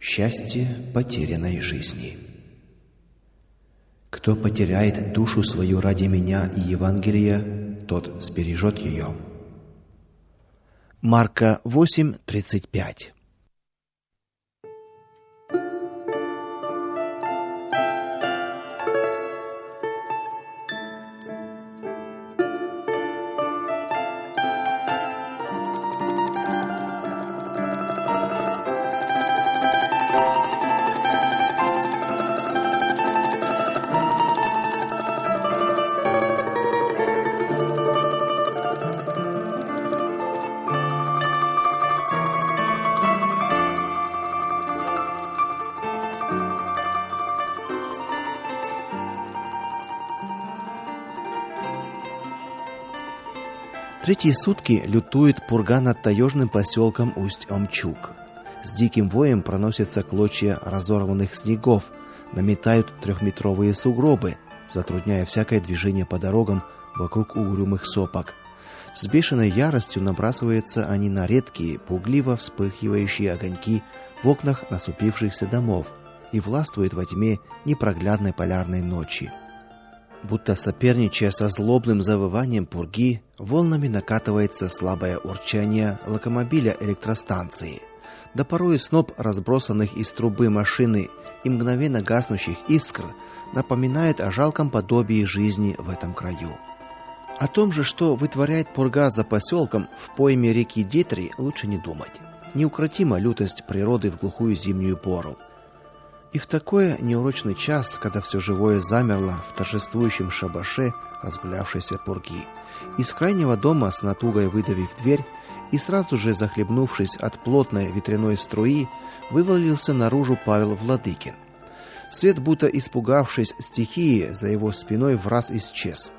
Счастье потерянной жизни. Кто потеряет душу свою ради меня и Евангелия, тот сбережет ее. Марка 8:35. Третьи сутки лютует пурга над таежным поселком Усть-Омчук. С диким воем проносятся клочья разорванных снегов, наметают трехметровые сугробы, затрудняя всякое движение по дорогам вокруг угрюмых сопок. С бешеной яростью набрасываются они на редкие, пугливо вспыхивающие огоньки в окнах насупившихся домов и властвуют во тьме непроглядной полярной ночи. Будто соперничая со злобным завыванием пурги, волнами накатывается слабое урчание локомобиля электростанции. Да порой сноп разбросанных из трубы машины и мгновенно гаснущих искр напоминает о жалком подобии жизни в этом краю. О том же, что вытворяет пурга за поселком в пойме реки Детри, лучше не думать. Неукротима лютость природы в глухую зимнюю пору. И в такой неурочный час, когда все живое замерло в торжествующем шабаше разгулявшейся пурги, из крайнего дома, с натугой выдавив дверь и сразу же захлебнувшись от плотной ветряной струи, вывалился наружу Павел Владыкин. Свет, будто испугавшись стихии, за его спиной враз исчез.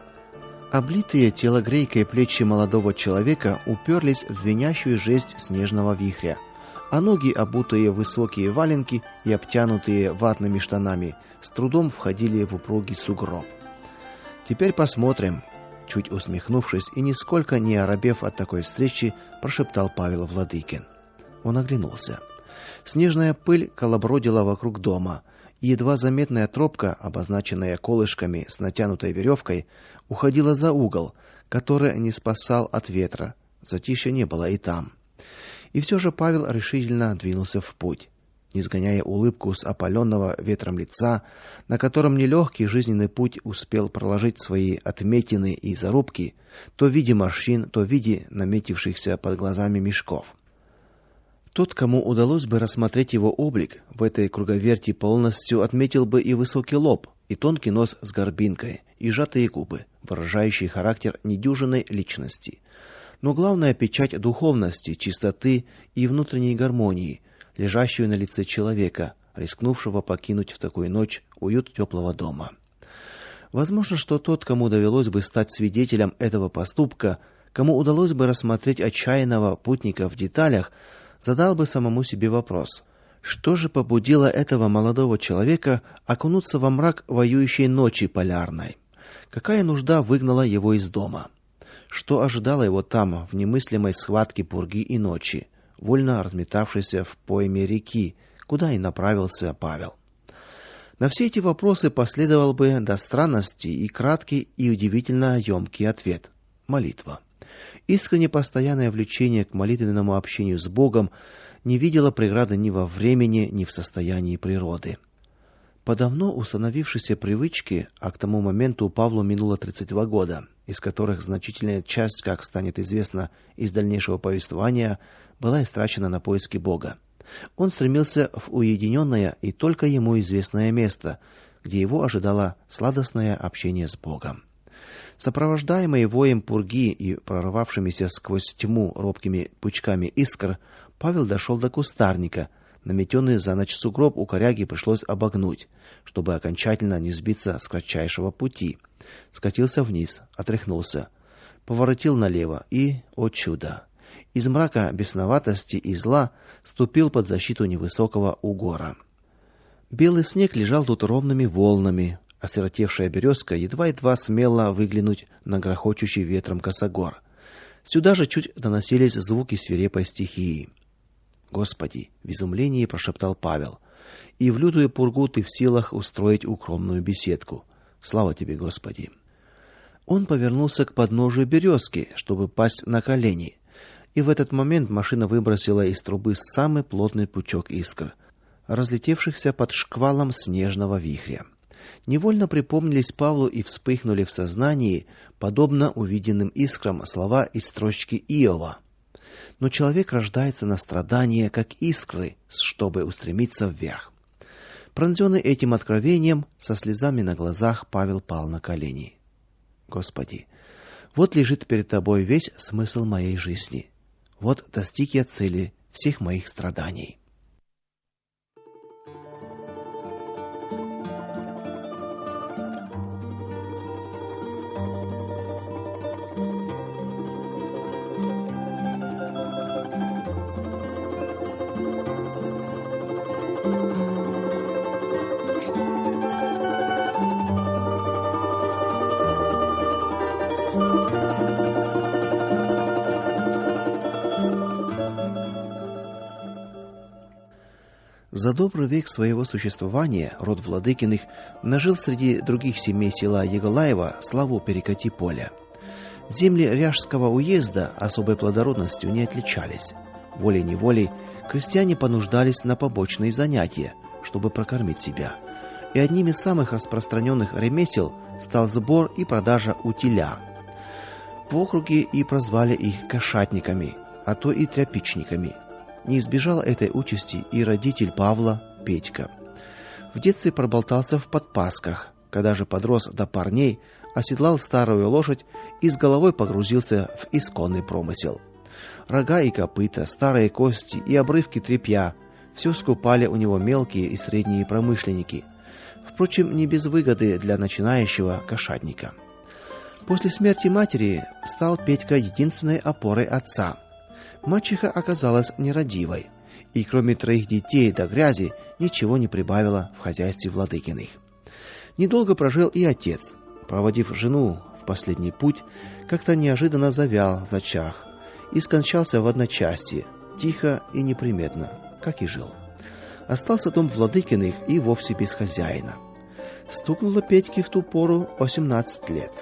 Облитые телогрейкой плечи молодого человека уперлись в звенящую жесть снежного вихря, а ноги, обутые в высокие валенки и обтянутые ватными штанами, с трудом входили в упругий сугроб. «Теперь посмотрим», — чуть усмехнувшись и нисколько не оробев от такой встречи, прошептал Павел Владыкин. Он оглянулся. Снежная пыль колобродила вокруг дома, и едва заметная тропка, обозначенная колышками с натянутой веревкой, уходила за угол, который не спасал от ветра. Затишья не было и там. И все же Павел решительно двинулся в путь, не сгоняя улыбку с опаленного ветром лица, на котором нелегкий жизненный путь успел проложить свои отметины и зарубки, то в виде морщин, то в виде наметившихся под глазами мешков. Тот, кому удалось бы рассмотреть его облик в этой круговерти, полностью отметил бы и высокий лоб, и тонкий нос с горбинкой, и сжатые губы, выражающие характер недюжинной личности. Но главная печать духовности, чистоты и внутренней гармонии, лежащую на лице человека, рискнувшего покинуть в такую ночь уют теплого дома. Возможно, что тот, кому довелось бы стать свидетелем этого поступка, кому удалось бы рассмотреть отчаянного путника в деталях, задал бы самому себе вопрос: что же побудило этого молодого человека окунуться во мрак воюющей ночи полярной? Какая нужда выгнала его из дома? Что ожидало его там, в немыслимой схватке пурги и ночи, вольно разметавшейся в пойме реки, куда и направился Павел? На все эти вопросы последовал бы до странности и краткий, и удивительно емкий ответ – молитва. Искренне постоянное влечение к молитвенному общению с Богом не видело преграды ни во времени, ни в состоянии природы. По давно установившейся привычке, а к тому моменту Павлу минуло 32 года, из которых значительная часть, как станет известно из дальнейшего повествования, была истрачена на поиски Бога. Он стремился в уединенное и только ему известное место, где его ожидало сладостное общение с Богом. Сопровождаемый воем пурги и прорвавшимися сквозь тьму робкими пучками искр, Павел дошел до кустарника. Наметенный за ночь сугроб у коряги пришлось обогнуть, чтобы окончательно не сбиться с кратчайшего пути. Скатился вниз, отряхнулся, поворотил налево и, о чудо, из мрака бесноватости и зла ступил под защиту невысокого угора. Белый снег лежал тут ровными волнами, осиротевшая березка едва-едва смела выглянуть на грохочущий ветром косогор. Сюда же чуть доносились звуки свирепой стихии. Господи, в изумлении прошептал Павел. И в лютую пургу ты в силах устроить укромную беседку. Слава тебе, Господи. Он повернулся к подножию березки, чтобы пасть на колени. И в этот момент машина выбросила из трубы самый плотный пучок искр, разлетевшихся под шквалом снежного вихря. Невольно припомнились Павлу и вспыхнули в сознании, подобно увиденным искрам, слова из строчки Иова. Но человек рождается на страдания, как искры, чтобы устремиться вверх. Пронзенный этим откровением, со слезами на глазах, Павел пал на колени. Господи, вот лежит перед тобой весь смысл моей жизни. Вот достиг я цели всех моих страданий. За добрый век своего существования род Владыкиных нажил среди других семей села Еголаева славу перекати поля. Земли Ряжского уезда особой плодородностью не отличались. Волей-неволей крестьяне понуждались на побочные занятия, чтобы прокормить себя. И одним из самых распространенных ремесел стал сбор и продажа утиля. В округе и прозвали их кошатниками, а то и тряпичниками. Не избежал этой участи и родитель Павла, Петька. В детстве проболтался в подпасках, когда же подрос до парней, оседлал старую лошадь и с головой погрузился в исконный промысел. Рога и копыта, старые кости и обрывки тряпья – все скупали у него мелкие и средние промышленники. Впрочем, не без выгоды для начинающего кошатника. После смерти матери стал Петька единственной опорой отца. Мачеха оказалась нерадивой, и кроме 3 детей до грязи ничего не прибавила в хозяйстве Владыкиных. Недолго прожил и отец. Проводив жену в последний путь, как-то неожиданно завял, зачах и скончался в одночасье, тихо и неприметно, как и жил. Остался дом Владыкиных и вовсе без хозяина. Стукнуло Петьке в ту пору 18 лет.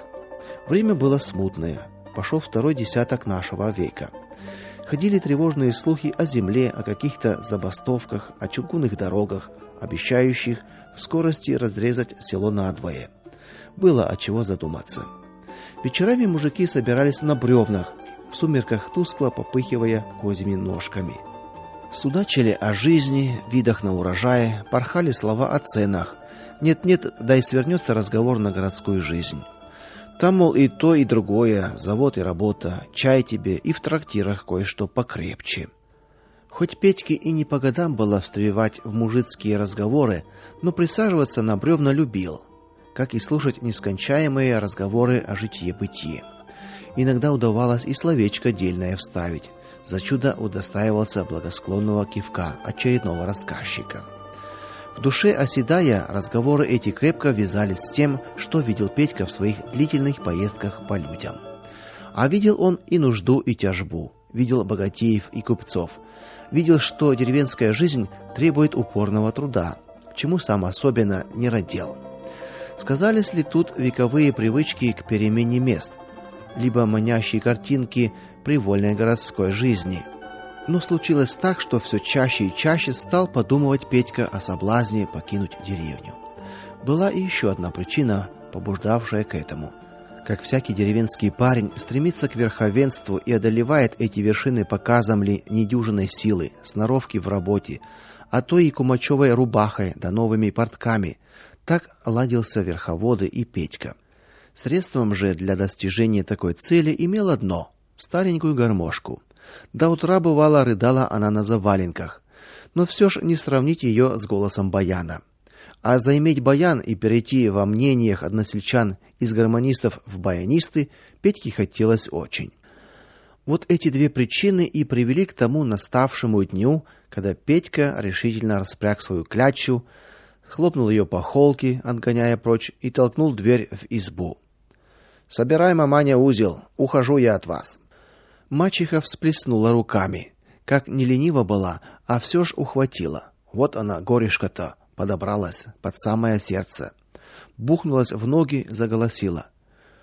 Время было смутное, пошел 2-й десяток нашего века. Ходили тревожные слухи о земле, о каких-то забастовках, о чугунных дорогах, обещающих в скорости разрезать село надвое. Было от чего задуматься. Вечерами мужики собирались на бревнах, в сумерках тускло попыхивая козьими ножками. Судачили о жизни, видах на урожай, порхали слова о ценах. Нет-нет, да и свернется разговор на городскую жизнь. Там, мол, и то, и другое, завод и работа, чай тебе, и в трактирах кое-что покрепче. Хоть Петьке и не по годам было встревать в мужицкие разговоры, но присаживаться на бревна любил, как и слушать нескончаемые разговоры о житье-бытие. Иногда удавалось и словечко дельное вставить, за чудо удостаивался благосклонного кивка очередного рассказчика. В душе оседая, разговоры эти крепко вязались с тем, что видел Петька в своих длительных поездках по людям. А видел он и нужду, и тяжбу, видел богатеев и купцов, видел, что деревенская жизнь требует упорного труда, чему сам особенно не радел. Сказались ли тут вековые привычки к перемене мест, либо манящие картинки привольной городской жизни? Но случилось так, что все чаще и чаще стал подумывать Петька о соблазне покинуть деревню. Была и еще одна причина, побуждавшая к этому. Как всякий деревенский парень стремится к верховенству и одолевает эти вершины показом ли недюжинной силы, сноровки в работе, а то и кумачевой рубахой да новыми портками, так ладился верховоды и Петька. Средством же для достижения такой цели имел одно – старенькую гармошку. До утра, бывало, рыдала она на заваленках, но все ж не сравнить ее с голосом баяна. А заиметь баян и перейти во мнениях односельчан из гармонистов в баянисты Петьке хотелось очень. Вот эти 2 причины и привели к тому наставшему дню, когда Петька решительно распряг свою клячу, хлопнул ее по холке, отгоняя прочь, и толкнул дверь в избу. «Собирай, маманя, узел, ухожу я от вас». Мачеха всплеснула руками. Как не ленива была, а все ж ухватила. Вот она, горюшка-то, подобралась под самое сердце. Бухнулась в ноги, заголосила: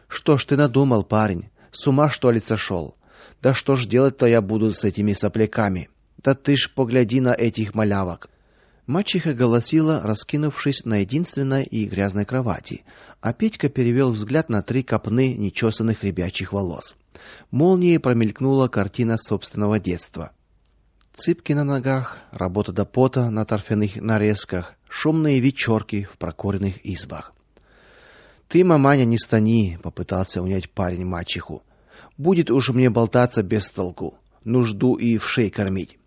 "Что ж ты надумал, парень? С ума что ли сошел? Да что ж делать-то я буду с этими сопляками? Да ты ж погляди на этих малявок". Мачеха голосила, раскинувшись на единственной и грязной кровати, а Петька перевел взгляд на 3 копны нечесанных ребячьих волос. Молнией промелькнула картина собственного детства. Цыпки на ногах, работа до пота на торфяных нарезках, шумные вечерки в прокуренных избах. "Ты, маманя, не стани", попытался унять парень мачеху. "Будет уж мне болтаться без толку, нужду и вшей кормить.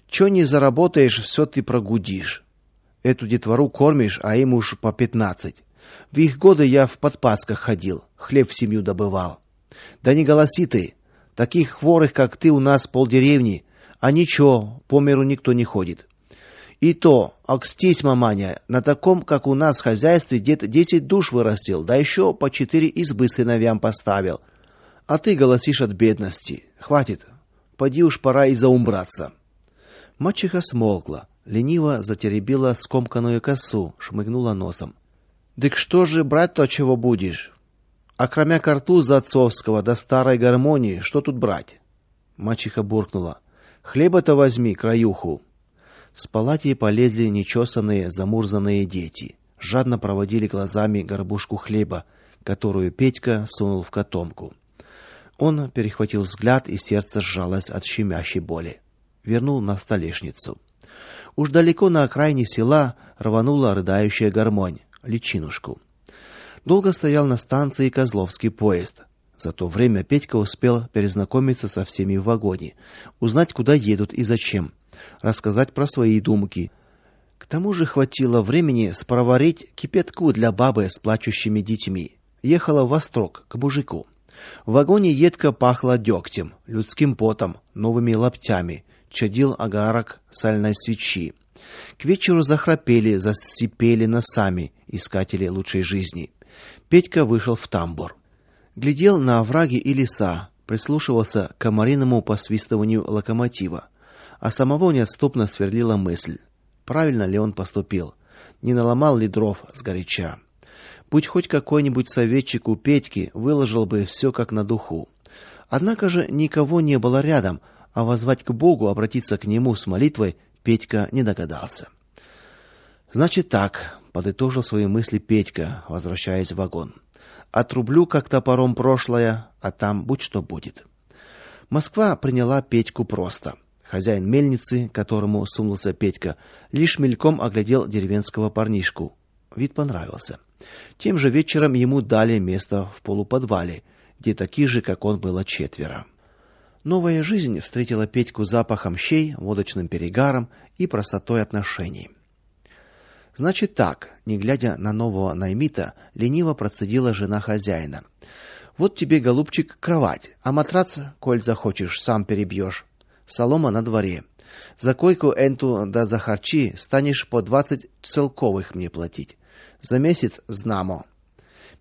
Чё не заработаешь, все ты прогудишь. Эту детвору кормишь, а им уж по 15. В их годы я в подпасках ходил, хлеб в семью добывал. Да не голоси ты, таких хворых, как ты, у нас полдеревни, а ничего, по миру никто не ходит. И то, акстись, маманя, на таком, как у нас, хозяйстве дед 10 душ вырастил, да еще по 4 избы сыновьям поставил. А ты голосишь от бедности. Хватит, поди уж пора и заумбраться". Мачеха смолкла, лениво затеребила скомканную косу, шмыгнула носом. "Дык что же брать-то чего будешь? А кроме картуза отцовского да старой гармонии, что тут брать?" Мачеха буркнула: "Хлеба-то возьми, краюху". С палати полезли нечесанные, замурзанные дети, жадно проводили глазами горбушку хлеба, которую Петька сунул в котомку. Он перехватил взгляд, и сердце сжалось от щемящей боли. Вернул на столешницу. Уж далеко на окраине села рванула рыдающая гармонь, личинушку. Долго стоял на станции Козловский поезд. За то время Петька успел перезнакомиться со всеми в вагоне, узнать, куда едут и зачем, рассказать про свои думки. К тому же хватило времени спроварить кипятку для бабы с плачущими детьми. Ехала в Острог к мужику. В вагоне едко пахло дегтем, людским потом, новыми лаптями. Чадил огарок сальной свечи. К вечеру захрапели, засипели носами искатели лучшей жизни. Петька вышел в тамбур. Глядел на овраги и леса, прислушивался к комариному посвистыванию локомотива, а самого неотступно сверлила мысль: правильно ли он поступил, не наломал ли дров сгоряча. Будь хоть какой-нибудь советчик у Петьки, выложил бы все как на духу. Однако же никого не было рядом, а воззвать к Богу, обратиться к нему с молитвой Петька не догадался. Значит так, подытожил свои мысли Петька, возвращаясь в вагон. Отрублю как топором прошлое, а там будь что будет. Москва приняла Петьку просто. Хозяин мельницы, к которому сунулся Петька, лишь мельком оглядел деревенского парнишку. Вид понравился. Тем же вечером ему дали место в полуподвале, где таких же, как он, было 4. Новая жизнь встретила Петьку запахом щей, водочным перегаром и простотой отношений. Значит так, не глядя на нового наймита, лениво процедила жена хозяина: "Вот тебе, голубчик, кровать, а матрац, коль захочешь, сам перебьешь. Солома на дворе. За койку энту да за харчи станешь по 20 целковых мне платить. За месяц знамо.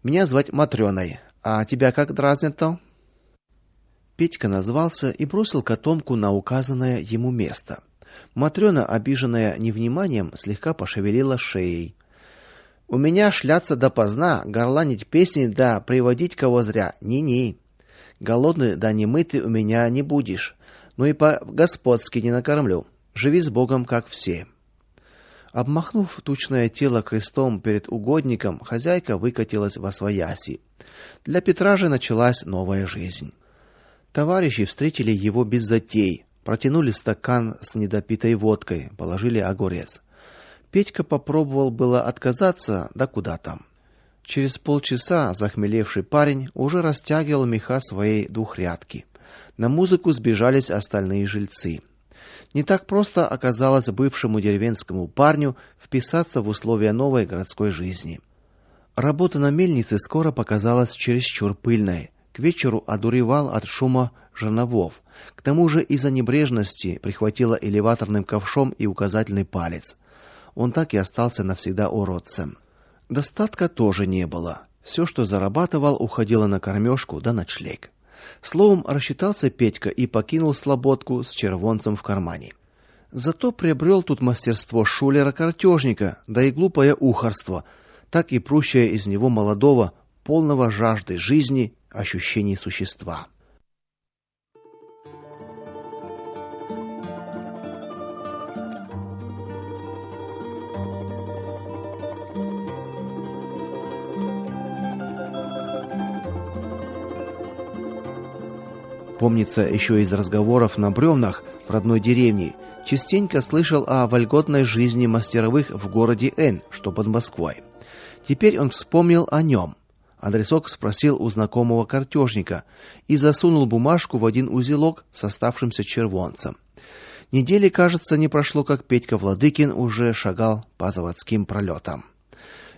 Меня звать Матрёной, а тебя как дразнят-то?" Петька назвался и бросил котомку на указанное ему место. Матрёна, обиженная невниманием, слегка пошевелила шеей. "У меня шляться допоздна, горланить песни да приводить кого зря. Ни-ни. Голодный да немытый у меня не будешь. Ну и по-господски не накормлю. Живи с Богом, как все". Обмахнув тучное тело крестом перед угодником, хозяйка выкатилась восвояси. Для Петра же началась новая жизнь. Товарищи встретили его без затей, протянули стакан с недопитой водкой, положили огурец. Петька попробовал было отказаться, да куда там. Через полчаса захмелевший парень уже растягивал меха своей двухрядки. На музыку сбежались остальные жильцы. Не так просто оказалось бывшему деревенскому парню вписаться в условия новой городской жизни. Работа на мельнице скоро показалась чересчур пыльной. К вечеру одуревал от шума жерновов. К тому же из-за небрежности прихватило элеваторным ковшом и указательный палец. Он так и остался навсегда уродцем. Достатка тоже не было. Все, что зарабатывал, уходило на кормежку да ночлег. Словом, рассчитался Петька и покинул слободку с червонцем в кармане. Зато приобрел тут мастерство шулера-картежника, да и глупое ухарство, так и прущее из него молодого, полного жажды жизни, ощущений существа. Помнится, еще из разговоров на бревнах в родной деревне частенько слышал о вольготной жизни мастеровых в городе Н, что под Москвой. Теперь он вспомнил о нем. Адресок спросил у знакомого картежника и засунул бумажку в один узелок с оставшимся червонцем. Недели, кажется, не прошло, как Петька Владыкин уже шагал по заводским пролетам.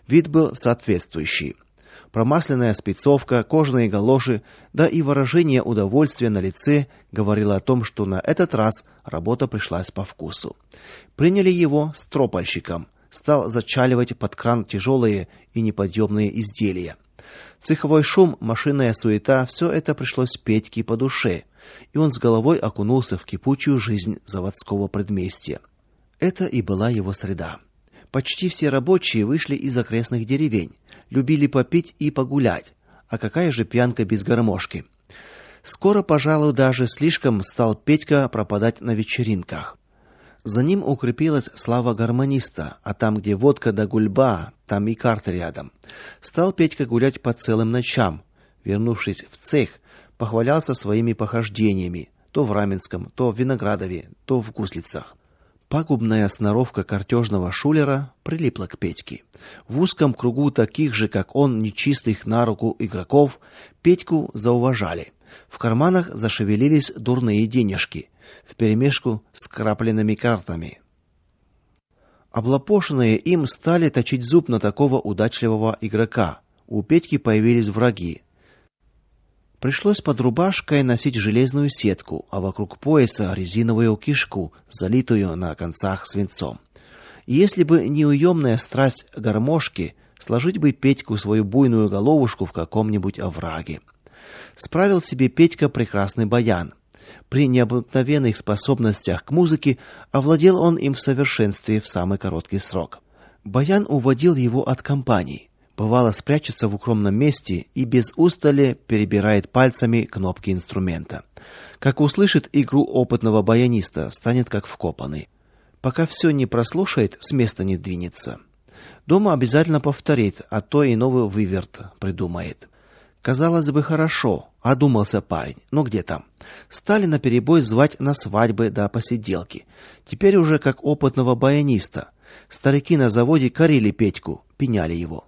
Вид был соответствующий. Промасленная спецовка, кожаные галоши, да и выражение удовольствия на лице говорило о том, что на этот раз работа пришлась по вкусу. Приняли его стропольщиком, стал зачаливать под кран тяжелые и неподъемные изделия. Цеховой шум, машинная суета — все это пришлось Петьке по душе, и он с головой окунулся в кипучую жизнь заводского предместья. Это и была его среда. Почти все рабочие вышли из окрестных деревень, любили попить и погулять. А какая же пьянка без гармошки? Скоро, пожалуй, даже слишком стал Петька пропадать на вечеринках. За ним укрепилась слава гармониста, а там, где водка да гульба, там и карты рядом. Стал Петька гулять по целым ночам. Вернувшись в цех, похвалялся своими похождениями, то в Раменском, то в Виноградове, то в Гуслицах. Пагубная сноровка картежного шулера прилипла к Петьке. В узком кругу таких же, как он, нечистых на руку игроков, Петьку зауважали. В карманах зашевелились дурные денежки, вперемешку с крапленными картами. Облапошенные им стали точить зуб на такого удачливого игрока. У Петьки появились враги. Пришлось под рубашкой носить железную сетку, а вокруг пояса резиновую кишку, залитую на концах свинцом. И если бы не уемная страсть гармошки, сложить бы Петьку свою буйную головушку в каком-нибудь овраге. Справил себе Петька прекрасный баян. При необыкновенных способностях к музыке овладел он им в совершенстве в самый короткий срок. Баян уводил его от компаний. Бывало, спрячется в укромном месте и без устали перебирает пальцами кнопки инструмента. Как услышит игру опытного баяниста, станет как вкопанный. Пока все не прослушает, с места не двинется. Дома обязательно повторит, а то и новый выверт придумает. Казалось бы, хорошо, одумался парень. Но где там? Стали наперебой звать на свадьбы да посиделки. Теперь уже как опытного баяниста. Старики на заводе корили Петьку, пеняли его.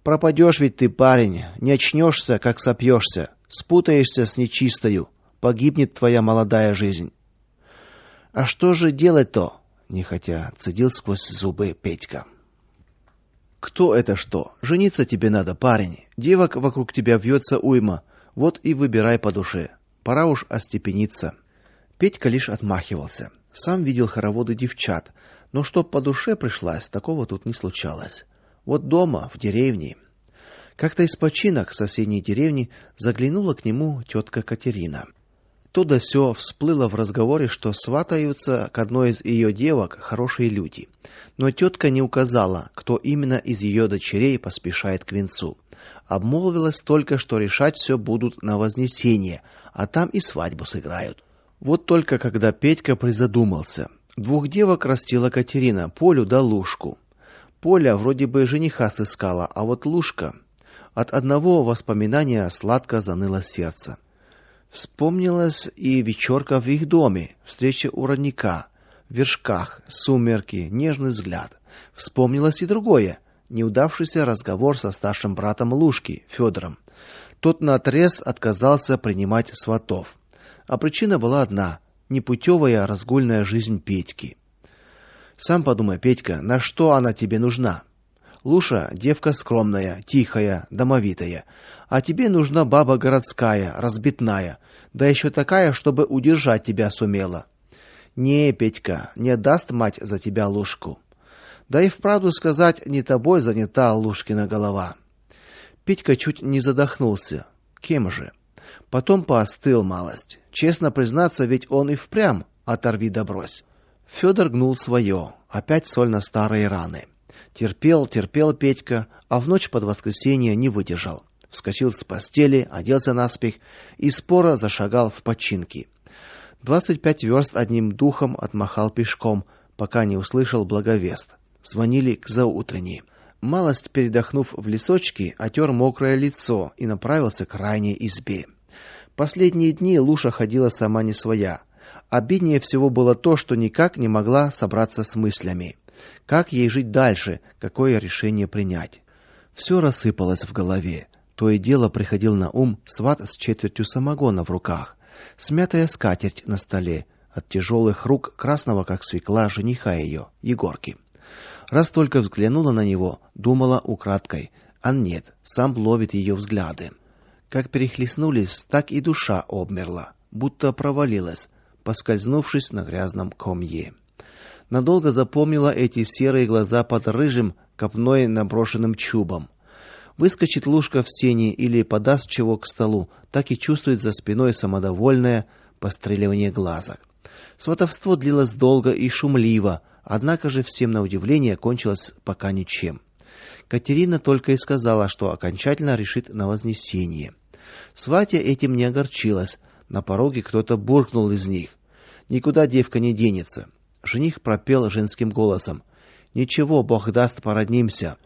Пропадешь ведь ты, парень, не очнешься, как сопьешься, спутаешься с нечистою, погибнет твоя молодая жизнь. А что же делать-то? Нехотя цедил сквозь зубы Петька. Кто это что? Жениться тебе надо, парень. Девок вокруг тебя вьется уйма. Вот и выбирай по душе. Пора уж остепениться. Петька лишь отмахивался. Сам видел хороводы девчат, но чтоб по душе пришлась, такого тут не случалось. Вот дома, в деревне. Как-то из починок соседней деревни заглянула к нему тетка Катерина. То да сё всплыло в разговоре, что сватаются к одной из ее девок хорошие люди. Но тетка не указала, кто именно из ее дочерей поспешает к венцу. Обмолвилась только, что решать все будут на Вознесение, а там и свадьбу сыграют. Вот только когда Петька призадумался. Двух девок растила Катерина, Полю да Лушку. Поля вроде бы жениха сыскала, а вот Лушка... От одного воспоминания сладко заныло сердце. Вспомнилась и вечерка в их доме, встреча у родника, в вершках, сумерки, нежный взгляд. Вспомнилось и другое, неудавшийся разговор со старшим братом Лушки, Федором. Тот наотрез отказался принимать сватов. А причина была одна — непутевая разгульная жизнь Петьки. Сам подумай, Петька, на что она тебе нужна? Луша девка скромная, тихая, домовитая, а тебе нужна баба городская, разбитная, да еще такая, чтобы удержать тебя сумела. Не, Петька, не отдаст мать за тебя Лушку. Да и вправду сказать, не тобой занята Лушкина голова. Петька чуть не задохнулся. Кем же? Потом поостыл малость. Честно признаться, ведь он и впрямь оторви да брось. Федор гнул свое, опять соль на старые раны. Терпел Петька, а в ночь под воскресенье не выдержал. Вскочил с постели, оделся наспех и споро зашагал в починки. 25 верст одним духом отмахал пешком, пока не услышал благовест. Звонили к заутренней. Малость передохнув в лесочке, отер мокрое лицо и направился к крайней избе. Последние дни Луша ходила сама не своя. Обиднее всего было то, что никак не могла собраться с мыслями. Как ей жить дальше, какое решение принять? Все рассыпалось в голове. То и дело приходил на ум сват с четвертью самогона в руках, смятая скатерть на столе, от тяжелых рук красного как свекла жениха ее, Егорки. Раз только взглянула на него, думала украдкой, а нет, сам ловит ее взгляды. Как перехлестнулись, так и душа обмерла, будто провалилась, поскользнувшись на грязном комье. Надолго запомнила эти серые глаза под рыжим, копной наброшенным чубом. Выскочит Лушка в сени или подаст чего к столу, так и чувствует за спиной самодовольное постреливание глазок. Сватовство длилось долго и шумливо, однако же всем на удивление кончилось пока ничем. Катерина только и сказала, что окончательно решит на Вознесение. Сватья этим не огорчилась. На пороге кто-то буркнул из них: "Никуда девка не денется". Жених пропел женским голосом: "Ничего, Бог даст, породнимся".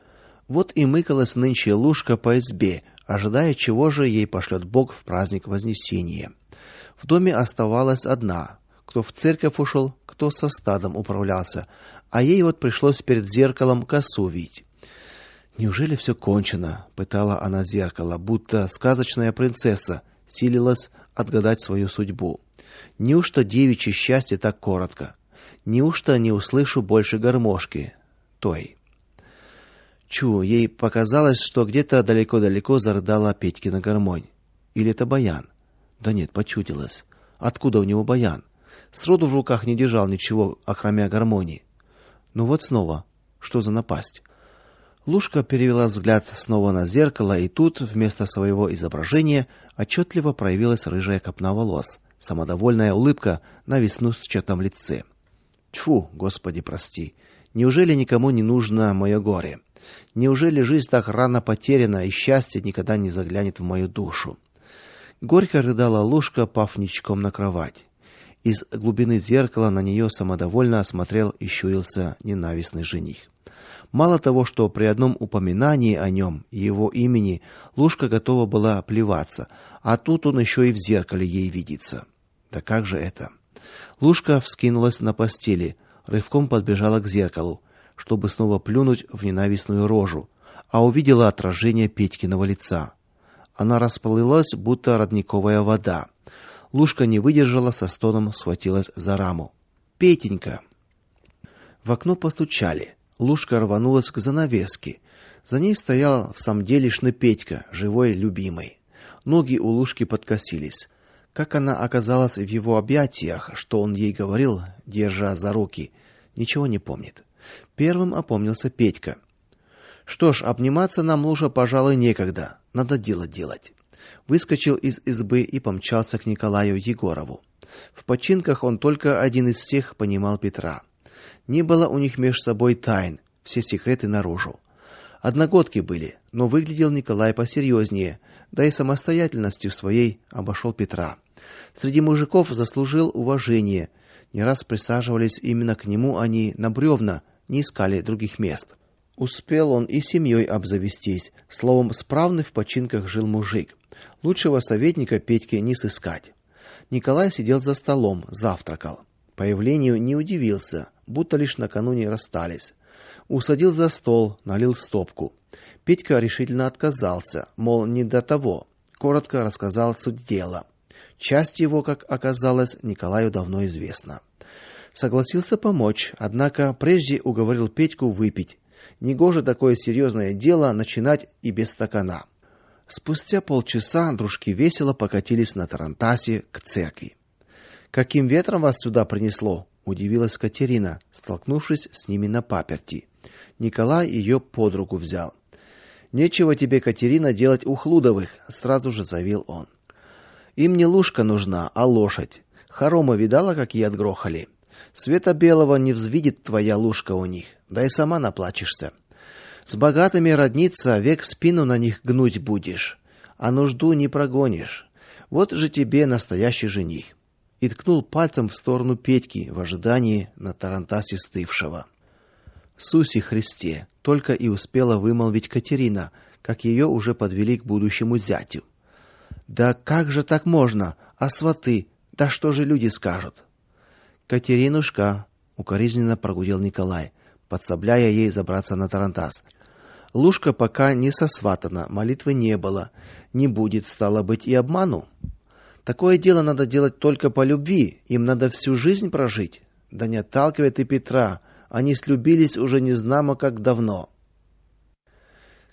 Вот и мыкалась нынче Лушка по избе, ожидая, чего же ей пошлет Бог в праздник Вознесения. В доме оставалась одна. Кто в церковь ушел, кто со стадом управлялся, а ей вот пришлось перед зеркалом косу вить. Неужели все кончено? Пытала она зеркало, будто сказочная принцесса силилась отгадать свою судьбу. Неужто девичье счастье так коротко? Неужто не услышу больше гармошки той? Чу, ей показалось, что где-то далеко-далеко зарыдала Петькина гармонь. Или это баян? Да нет, почудилось. Откуда у него баян? Сроду в руках не держал ничего, окромя гармонии. Ну вот снова, что за напасть? Лушка перевела взгляд снова на зеркало, и тут вместо своего изображения отчетливо проявилась рыжая копна волос, самодовольная улыбка на веснушчатом лице. Тьфу, Господи, прости. Неужели никому не нужно мое горе? Неужели жизнь так рано потеряна, и счастье никогда не заглянет в мою душу? Горько рыдала Лушка, пав ничком на кровать. Из глубины зеркала на нее самодовольно смотрел и щурился ненавистный жених. Мало того, что при одном упоминании о нем и его имени Лушка готова была плеваться, а тут он еще и в зеркале ей видится. Да как же это? Лушка вскинулась на постели, рывком подбежала к зеркалу, чтобы снова плюнуть в ненавистную рожу, а увидела отражение Петькиного лица. Она расплылась, будто родниковая вода. Лушка не выдержала, со стоном схватилась за раму. Петенька. В окно постучали. Лушка рванулась к занавеске. За ней стоял в самом делешный Петька, живой любимый. Ноги у Лушки подкосились. Как она оказалась в его объятиях, что он ей говорил, держа за руки, ничего не помнит. Первым опомнился Петька. Что ж, обниматься нам, Луша, пожалуй, некогда. Надо дело делать. Выскочил из избы и помчался к Николаю Егорову. В починках он только один из всех понимал Петра. Не было у них меж собой тайн, все секреты наружу. Одногодки были, но выглядел Николай посерьезнее, да и самостоятельностью своей обошел Петра. Среди мужиков заслужил уважение. Не раз присаживались именно к нему они на бревна, не искали других мест. Успел он и семьей обзавестись, словом, справный в починках жил мужик. Лучшего советника Петьке не сыскать. Николай сидел за столом, завтракал. Появлению не удивился, будто лишь накануне расстались. Усадил за стол, налил в стопку. Петька решительно отказался, мол, не до того. Коротко рассказал суть дела. Часть его, как оказалось, Николаю давно известна. Согласился помочь, однако прежде уговорил Петьку выпить. Негоже такое серьезное дело начинать и без стакана. Спустя полчаса дружки весело покатились на тарантасе к церкви. Каким ветром вас сюда принесло? Удивилась Катерина, столкнувшись с ними на паперти. Николай ее под руку взял. Нечего тебе, Катерина, делать у Хлудовых, сразу же заявил он. Им не лушка нужна, а лошадь. Хоромы видала, какие отгрохали? Света белого не взвидит твоя лушка у них, да и сама наплачешься. С богатыми родниться, век спину на них гнуть будешь, а нужду не прогонишь. Вот же тебе настоящий жених. И ткнул пальцем в сторону Петьки в ожидании на тарантасе стывшего. Суси Христе, только и успела вымолвить Катерина, как ее уже подвели к будущему зятю. Да как же так можно? А сваты? Да что же люди скажут? Катеринушка, укоризненно прогудел Николай, подсобляя ей забраться на тарантас. Лушка пока не сосватана, молитвы не было, не будет, стало быть, и обману. Такое дело надо делать только по любви, им надо всю жизнь прожить. Да не отталкивай ты Петра, они слюбились уже незнамо как давно.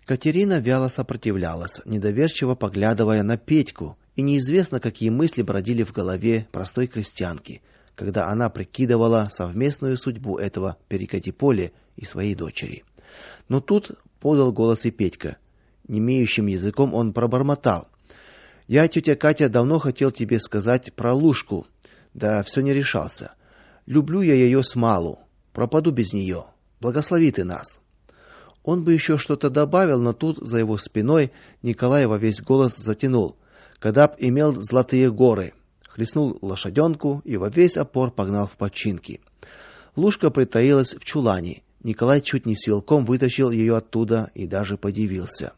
Катерина вяло сопротивлялась, недоверчиво поглядывая на Петьку, и неизвестно, какие мысли бродили в голове простой крестьянки, когда она прикидывала совместную судьбу этого перекати-поле и своей дочери. Но тут подал голос и Петька. Немеющим языком он пробормотал: "Я, тетя Катя, давно хотел тебе сказать про Лушку, да все не решался. Люблю я ее смалу, пропаду без нее. Благослови ты нас". Он бы еще что-то добавил, но тут за его спиной Николай во весь голос затянул: "Кадаб имел золотые горы", хлестнул лошаденку и во весь опор погнал в починки. Лушка притаилась в чулане. Николай чуть не силком вытащил ее оттуда и даже подивился.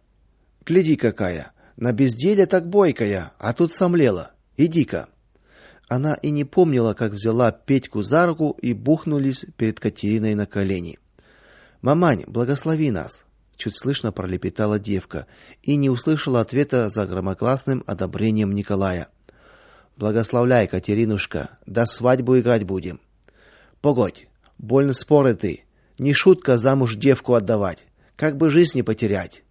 "Гляди какая, на безделе так бойкая, а тут сомлела. Иди-ка". Она и не помнила, как взяла Петьку за руку и бухнулись перед Катериной на колени. "Мамань, благослови нас", чуть слышно пролепетала девка и не услышала ответа за громогласным одобрением Николая. "Благословляй, Катеринушка, до свадьбу играть будем". "Погодь, больно споры ты. Не шутка замуж девку отдавать, как бы жизнь не потерять".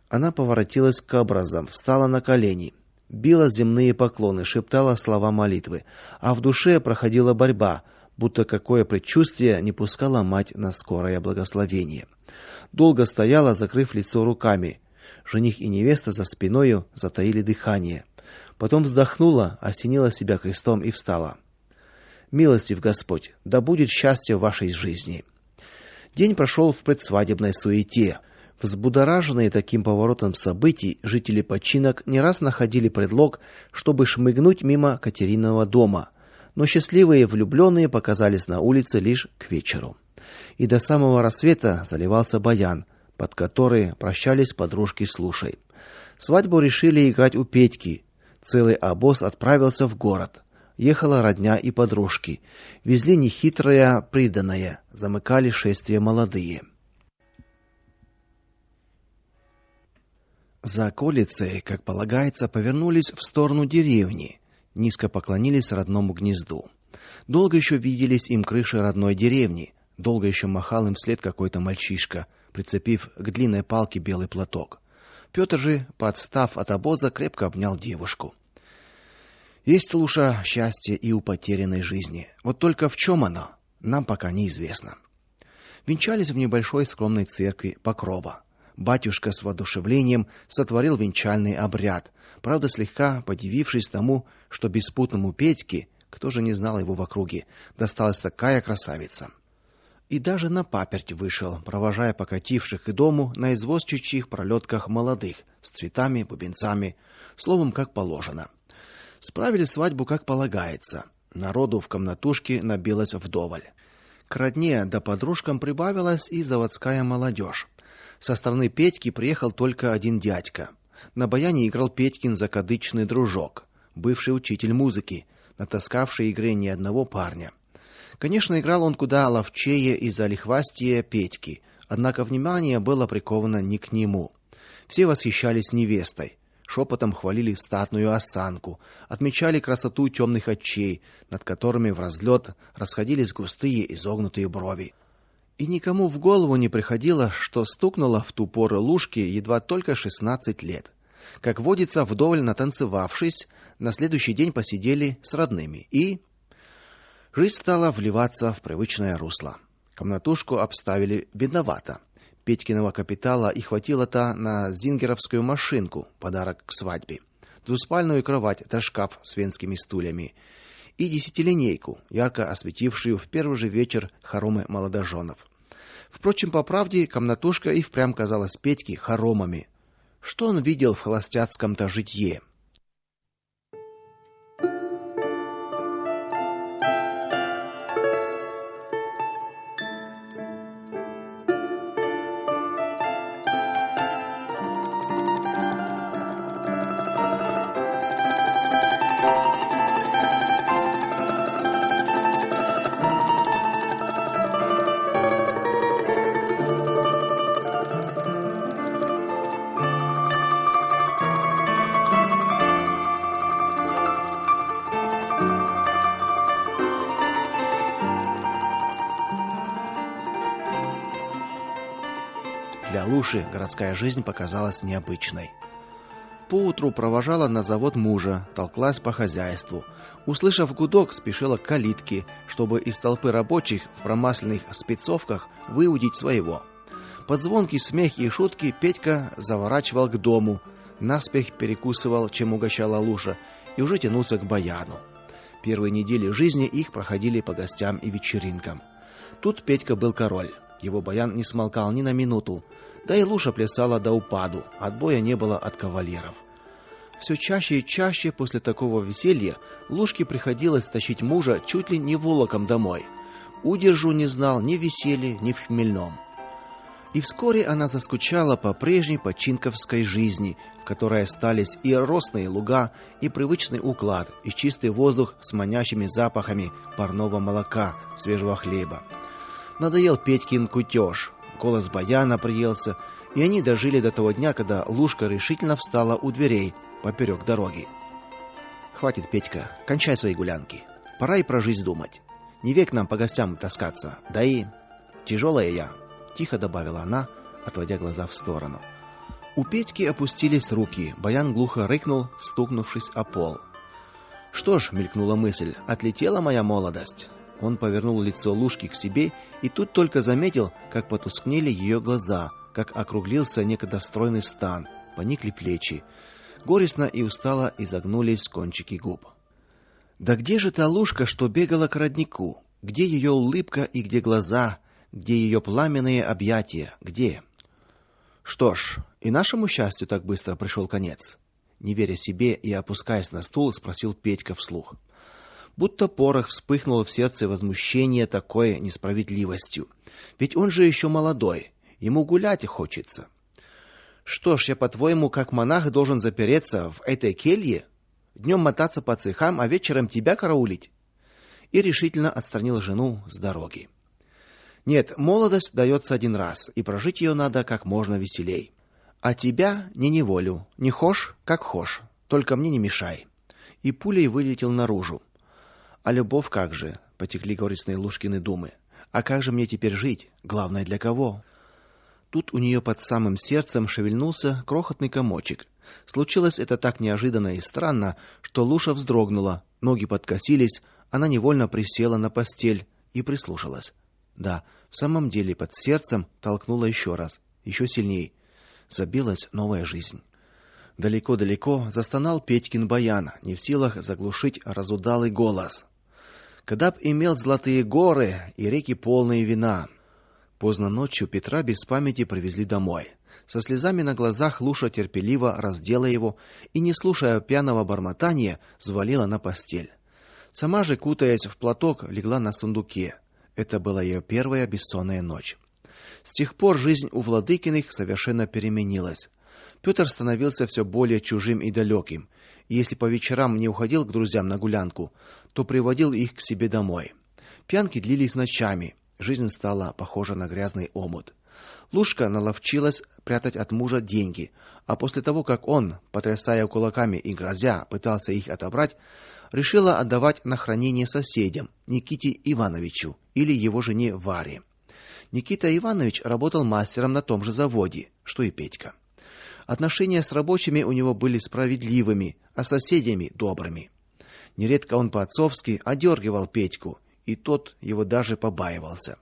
Она поворотилась к образам, встала на колени, била земные поклоны, шептала слова молитвы, а в душе проходила борьба, будто какое предчувствие не пускало мать на скорое благословение. Долго стояла, закрыв лицо руками. Жених и невеста за спиною затаили дыхание. Потом вздохнула, осенила себя крестом и встала. "Милостив Господь, да будет счастье в вашей жизни". День прошел в предсвадебной суете. Взбудораженные таким поворотом событий, жители починок не раз находили предлог, чтобы шмыгнуть мимо Катериного дома, но счастливые влюбленные показались на улице лишь к вечеру. И до самого рассвета заливался баян, под который прощались подружки с Лушей. Свадьбу решили играть у Петьки. Целый обоз отправился в город. Ехала родня и подружки. Везли нехитрое приданое, замыкали шествие молодые. За околицей, как полагается, повернулись в сторону деревни, низко поклонились родному гнезду. Долго еще виделись им крыши родной деревни, долго еще махал им вслед какой-то мальчишка, прицепив к длинной палке белый платок. Петр же, подстав от обоза, крепко обнял девушку. Есть, Луша, счастье и у потерянной жизни. Вот только в чем оно, нам пока неизвестно. Венчались в небольшой скромной церкви Покрова. Батюшка с воодушевлением сотворил венчальный обряд, правда, слегка подивившись тому, что беспутному Петьке, кто же не знал его в округе, досталась такая красавица. И даже на паперть вышел, провожая покативших к дому на извозчичьих пролетках молодых, с цветами, бубенцами, словом, как положено. Справили свадьбу, как полагается. Народу в комнатушке набилось вдоволь. К родне да подружкам прибавилась и заводская молодежь. Со стороны Петьки приехал только один дядька. На баяне играл Петькин закадычный дружок, бывший учитель музыки, натаскавший игре ни одного парня. Конечно, играл он куда ловчее и залихвастее Петьки, однако внимание было приковано не к нему. Все восхищались невестой, шепотом хвалили статную осанку, отмечали красоту темных очей, над которыми вразлет расходились густые изогнутые брови. И никому в голову не приходило, что стукнуло в ту пору Лушке едва только 16 лет. Как водится, вдоволь натанцевавшись, на следующий день посидели с родными, и жизнь стала вливаться в привычное русло. Комнатушку обставили бедновато. Петькиного капитала и хватило-то на зингеровскую машинку, подарок к свадьбе. двуспальную кровать да шкаф с венскими стульями и десятилинейку, ярко осветившую в первый же вечер хоромы молодоженов. Впрочем, по правде, комнатушка и впрямь казалась Петьке хоромами. Что он видел в холостяцком-то житье? Для Луши городская жизнь показалась необычной. Поутру провожала на завод мужа, толклась по хозяйству. Услышав гудок, спешила к калитке, чтобы из толпы рабочих в промасленных спецовках выудить своего. Под звонкий смех и шутки Петька заворачивал к дому, наспех перекусывал, чем угощала Луша, и уже тянулся к баяну. Первые недели жизни их проходили по гостям и вечеринкам. Тут Петька был король. Его баян не смолкал ни на минуту. Да и Луша плясала до упаду, отбоя не было от кавалеров. Все чаще и чаще после такого веселья Лушке приходилось тащить мужа чуть ли не волоком домой. Удержу не знал ни в веселье, ни в хмельном. И вскоре она заскучала по прежней починковской жизни, в которой остались и росные луга, и привычный уклад, и чистый воздух с манящими запахами парного молока, свежего хлеба. Надоел Петькин кутеж, голос баяна приелся, и они дожили до того дня, когда Лушка решительно встала у дверей поперек дороги. Хватит, Петька, кончай свои гулянки. Пора и про жизнь думать. Не век нам по гостям таскаться. Да и тяжелая я, тихо добавила она, отводя глаза в сторону. У Петьки опустились руки. Баян глухо рыкнул, стукнувшись о пол. Что ж, мелькнула мысль, отлетела моя молодость. Он повернул лицо Лушки к себе и тут только заметил, как потускнели ее глаза, как округлился некогда стройный стан, поникли плечи. Горестно и устало изогнулись кончики губ. Да где же та Лушка, что бегала к роднику? Где ее улыбка и где глаза? Где ее пламенные объятия? Где? Что ж, и нашему счастью так быстро пришел конец. Не веря себе и опускаясь на стул, спросил Петька вслух. Будто порох вспыхнул в сердце возмущение такой несправедливостью. Ведь он же еще молодой, ему гулять хочется. Что ж, я, по-твоему, как монах должен запереться в этой келье, днем мотаться по цехам, а вечером тебя караулить? И решительно отстранил жену с дороги. Нет, молодость дается один раз, и прожить ее надо как можно веселей. А тебя не неволю, не хошь, как хошь, только мне не мешай. И пулей вылетел наружу. А любовь как же, потекли горестные Лушкины думы. А как же мне теперь жить? Главное, для кого? Тут у нее под самым сердцем шевельнулся крохотный комочек. Случилось это так неожиданно и странно, что Луша вздрогнула, ноги подкосились, она невольно присела на постель и прислушалась. Да, в самом деле под сердцем толкнуло еще раз, еще сильней. Забилась новая жизнь. Далеко-далеко застонал Петькин баян, не в силах заглушить разудалый голос. Когда б имел золотые горы и реки полные вина. Поздно ночью Петра без памяти привезли домой. Со слезами на глазах Луша терпеливо раздела его и, не слушая пьяного бормотания, взвалила на постель. Сама же, кутаясь в платок, легла на сундуке. Это была ее первая бессонная ночь. С тех пор жизнь у Владыкиных совершенно переменилась. Петр становился все более чужим и далеким, и если по вечерам не уходил к друзьям на гулянку, то приводил их к себе домой. Пьянки длились ночами. Жизнь стала похожа на грязный омут. Лушка наловчилась прятать от мужа деньги, а после того, как он, потрясая кулаками и грозя, пытался их отобрать, решила отдавать на хранение соседям, Никите Ивановичу или его жене Варе. Никита Иванович работал мастером на том же заводе, что и Петька. Отношения с рабочими у него были справедливыми, а с соседями добрыми. Нередко он по-отцовски одергивал Петьку, и тот его даже побаивался.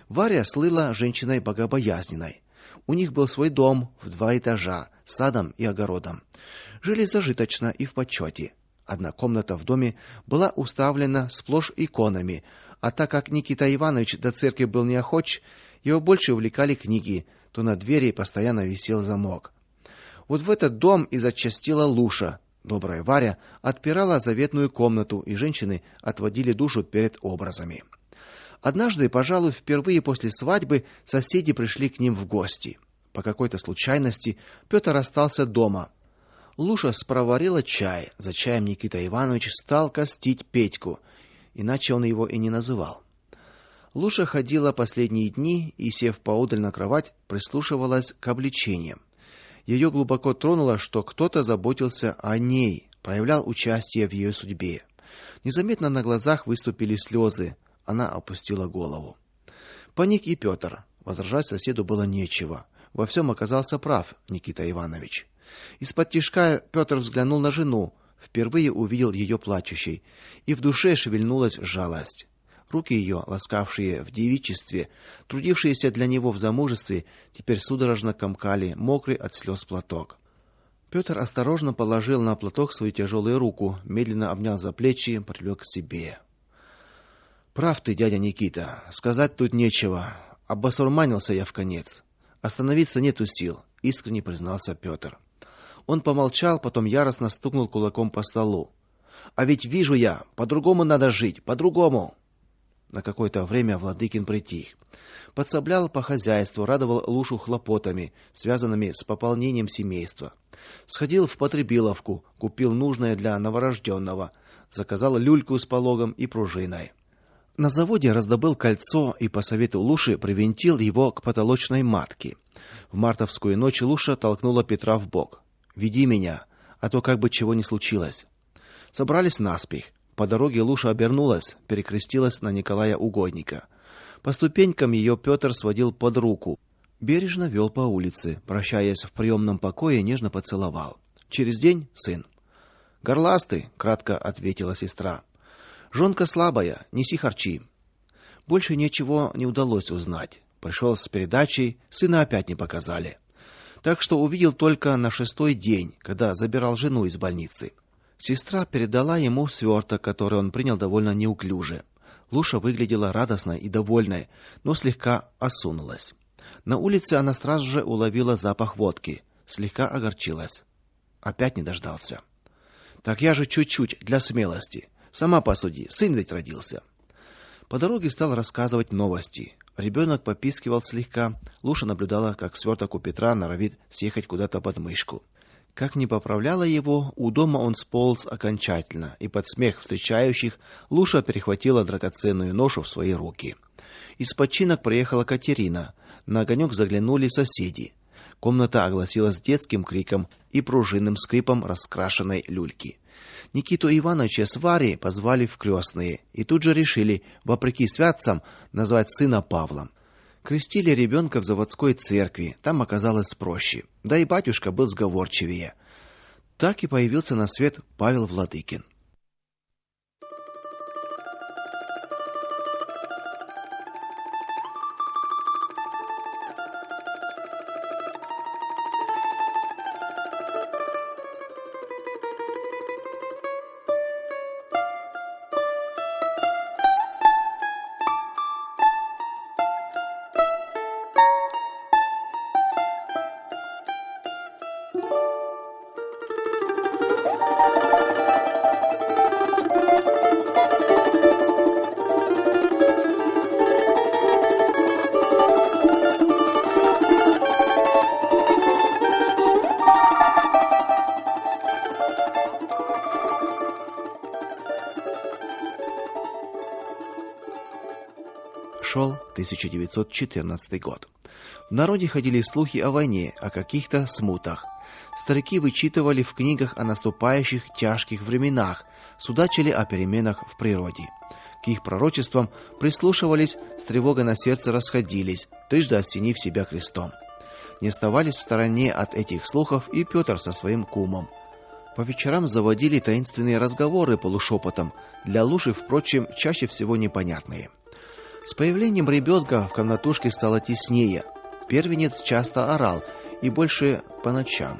Варя слыла женщиной богобоязненной. У них был свой дом в 2 этажа, с садом и огородом. Жили зажиточно и в почете. Одна комната в доме была уставлена сплошь иконами, а так как Никита Иванович до церкви был неохоч, его больше увлекали книги, то на двери постоянно висел замок. Вот в этот дом и зачастила Луша. Добрая Варя отпирала заветную комнату, и женщины отводили душу перед образами. Однажды, пожалуй, впервые после свадьбы соседи пришли к ним в гости. По какой-то случайности Петр остался дома. Луша спроварила чай. За чаем Никита Иванович стал костить Петьку, иначе он его и не называл. Луша ходила последние дни и, сев поодаль на кровать, прислушивалась к обличениям. Ее глубоко тронуло, что кто-то заботился о ней, проявлял участие в ее судьбе. Незаметно на глазах выступили слезы. Она опустила голову. Паник и Петр. Возражать соседу было нечего. Во всем оказался прав Никита Иванович. Из-под-тишка Петр взглянул на жену, впервые увидел ее плачущей, и в душе шевельнулась жалость. Руки ее, ласкавшие в девичестве, трудившиеся для него в замужестве, теперь судорожно комкали мокрый от слез платок. Петр осторожно положил на платок свою тяжелую руку, медленно обнял за плечи, привлек к себе. Прав ты, дядя Никита, сказать тут нечего. Обосурманился я вконец. Остановиться нету сил, искренне признался Петр. Он помолчал, потом яростно стукнул кулаком по столу. А ведь вижу я, по-другому надо жить, по-другому. На какое-то время Владыкин притих. Подсоблял по хозяйству, радовал Лушу хлопотами, связанными с пополнением семейства. Сходил в потребиловку, купил нужное для новорожденного, заказал люльку с пологом и пружиной. На заводе раздобыл кольцо и по совету Луши привинтил его к потолочной матке. В мартовскую ночь Луша толкнула Петра в бок. Веди меня, а то как бы чего не случилось. Собрались наспех. По дороге Луша обернулась, перекрестилась на Николая Угодника. По ступенькам ее Петр сводил под руку, бережно вел по улице, прощаясь в приемном покое, нежно поцеловал. Через день сын. Горластый, кратко ответила сестра. Жонка слабая, неси харчи. Больше ничего не удалось узнать. Пришел с передачей, сына опять не показали. Так что увидел только на 6-й день, когда забирал жену из больницы. Сестра передала ему сверток, который он принял довольно неуклюже. Луша выглядела радостной и довольной, но слегка осунулась. На улице она сразу же уловила запах водки, слегка огорчилась. Опять не дождался. Так я же чуть-чуть для смелости. Сама посуди, сын ведь родился. По дороге стал рассказывать новости. Ребенок попискивал слегка. Луша наблюдала, как сверток у Петра норовит съехать куда-то под мышку. Как ни поправляла его, у дома он сполз окончательно, и под смех встречающих Луша перехватила драгоценную ношу в свои руки. Из починок приехала Катерина. На огонек заглянули соседи. Комната огласилась детским криком и пружинным скрипом раскрашенной люльки. Никиту Ивановича с Варей позвали в крестные и тут же решили, вопреки святцам, назвать сына Павлом. Крестили ребенка в заводской церкви, там оказалось проще. Да и батюшка был сговорчивее. Так и появился на свет Павел Владыкин. Шел 1914 год. В народе ходили слухи о войне, о каких-то смутах. Старики вычитывали в книгах о наступающих тяжких временах, судачили о переменах в природе. К их пророчествам прислушивались, с тревогой на сердце расходились, трижды осенив себя крестом. Не оставались в стороне от этих слухов и Петр со своим кумом. По вечерам заводили таинственные разговоры полушепотом, для Луши, впрочем, чаще всего непонятные. С появлением ребенка в комнатушке стало теснее. Первенец часто орал, и больше по ночам.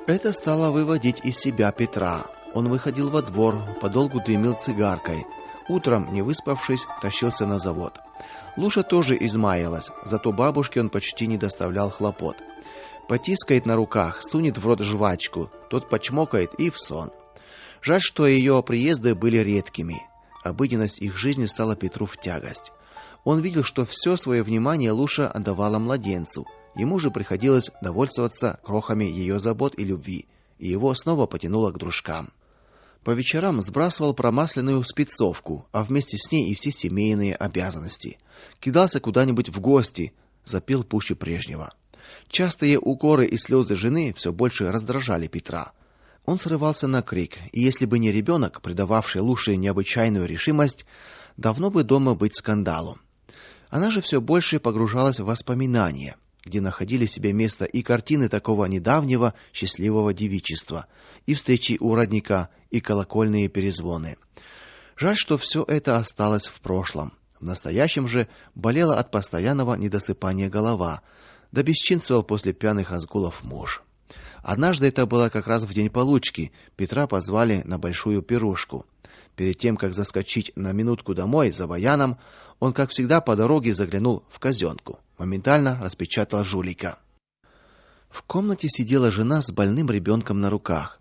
Это стало выводить из себя Петра. Он выходил во двор, подолгу дымил цигаркой. Утром, не выспавшись, тащился на завод. Луша тоже измаялась, зато бабушке он почти не доставлял хлопот. Потискает на руках, сунет в рот жвачку, тот почмокает и в сон. Жаль, что ее приезды были редкими. Обыденность их жизни стала Петру в тягость. Он видел, что все свое внимание Луша отдавала младенцу. Ему же приходилось довольствоваться крохами ее забот и любви, и его снова потянуло к дружкам. По вечерам сбрасывал промасленную спецовку, а вместе с ней и все семейные обязанности. Кидался куда-нибудь в гости, запил пуще прежнего. Частые укоры и слезы жены все больше раздражали Петра. Он срывался на крик, и если бы не ребенок, придававший Луше необычайную решимость, давно бы дома быть скандалом. Она же все больше погружалась в воспоминания, где находили себе место и картины такого недавнего счастливого девичества, и встречи у родника, и колокольные перезвоны. Жаль, что все это осталось в прошлом. В настоящем же болела от постоянного недосыпания голова, да бесчинствовал после пьяных разгулов муж. Однажды, это было как раз в день получки, Петра позвали на большую пирушку. Перед тем, как заскочить на минутку домой за баяном, он, как всегда, по дороге заглянул в казенку. Моментально распечатал жулика. В комнате сидела жена с больным ребенком на руках.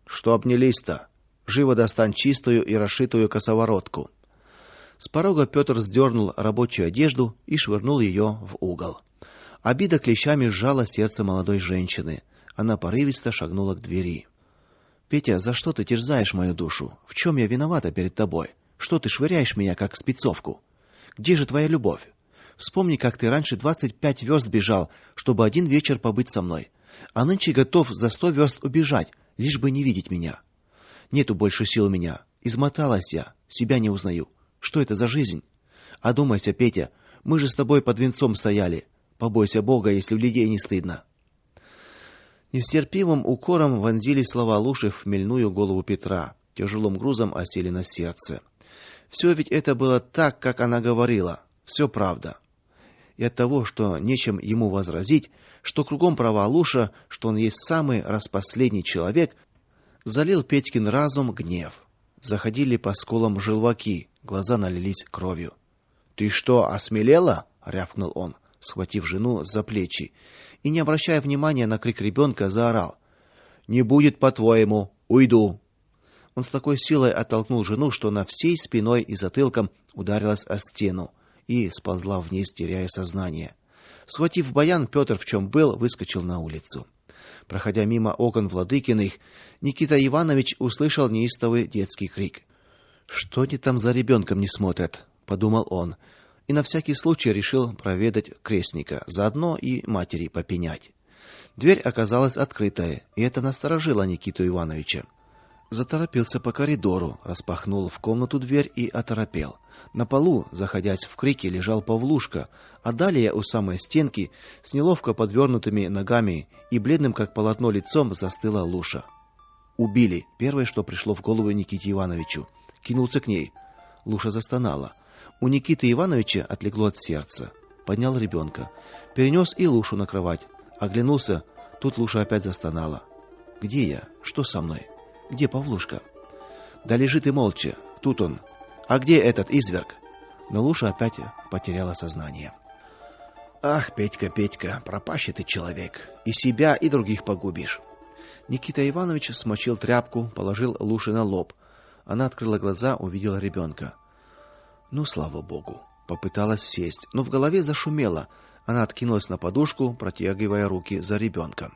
Что обнялись-то? Живо достань чистую и расшитую косоворотку. С порога Петр сдернул рабочую одежду и швырнул ее в угол. Обида клещами сжала сердце молодой женщины. Она порывисто шагнула к двери. Петя, за что ты терзаешь мою душу? В чем я виновата перед тобой? Что ты швыряешь меня как спецовку? Где же твоя любовь? Вспомни, как ты раньше 25 верст бежал, чтобы один вечер побыть со мной, а нынче готов за 100 верст убежать, лишь бы не видеть меня. Нету больше сил у меня. Измоталась я, себя не узнаю. Что это за жизнь? Одумайся, Петя, мы же с тобой под венцом стояли. Побойся Бога, если у людей не стыдно. Нестерпимым укором вонзились слова Луши в хмельную голову Петра, тяжелым грузом осели на сердце. Все ведь это было так, как она говорила, все правда. И от того, что нечем ему возразить, что кругом права Луша, что он есть самый распоследний человек, залил Петькин разум гнев. Заходили по скулам желваки, глаза налились кровью. Ты что, осмелела? Рявкнул он, схватив жену за плечи, и, не обращая внимания на крик ребенка, заорал: "Не будет, по-твоему, уйду!" Он с такой силой оттолкнул жену, что она всей спиной и затылком ударилась о стену и сползла вниз, теряя сознание. Схватив баян, Петр, в чем был, выскочил на улицу. Проходя мимо окон Владыкиных, Никита Иванович услышал неистовый детский крик. Что они там за ребенком не смотрят, подумал он, и на всякий случай решил проведать крестника, заодно и матери попенять. Дверь оказалась открытая, и это насторожило Никиту Ивановича. Заторопился по коридору, распахнул в комнату дверь и оторопел. На полу, заходясь в крики, лежал Павлушка, а далее у самой стенки с неловко подвернутыми ногами и бледным как полотно лицом застыла Луша. Убили, первое, что пришло в голову Никите Ивановичу. Кинулся к ней. Луша застонала. У Никиты Ивановича отлегло от сердца. Поднял ребенка, перенес и Лушу на кровать. Оглянулся, тут Луша опять застонала. Где я? Что со мной? Где Павлушка? Да лежит и молча. Тут он. А где этот изверг? Но Луша опять потеряла сознание. Ах, Петька, Петька, пропащий ты человек, и себя, и других погубишь. Никита Иванович смочил тряпку, положил Луше на лоб. Она открыла глаза, увидела ребенка. Ну, слава богу. Попыталась сесть, но в голове зашумело. Она откинулась на подушку, протягивая руки за ребенком.